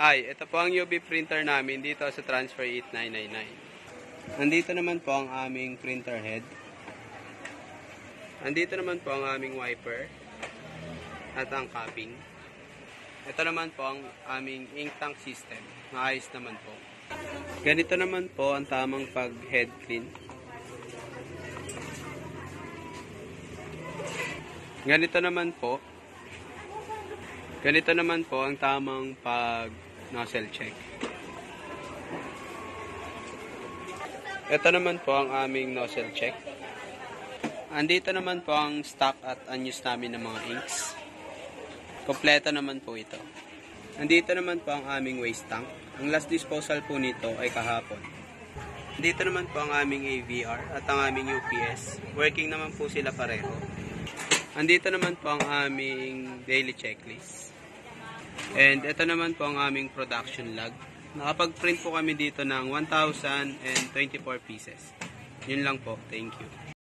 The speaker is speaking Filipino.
Ito po ang UV printer namin dito sa Transfer 8999. Nandito naman po ang aming printer head. Nandito naman po ang aming wiper at ang capping. Ito naman po ang aming ink tank system. Maayos naman po. Ganito naman po ang tamang pag-head clean. Ganito naman po ang tamang pag-nozzle check. Ito naman po ang aming nozzle check. Andito naman po ang stock at unused namin ng mga inks. Kompleto naman po ito. Andito naman po ang aming waste tank. Ang last disposal po nito ay kahapon. Andito naman po ang aming AVR at ang aming UPS. Working naman po sila pareho. Andito naman po ang aming daily checklist. And ito naman po ang aming production log. Nakapag-print po kami dito ng 1,024 pieces. Yun lang po. Thank you.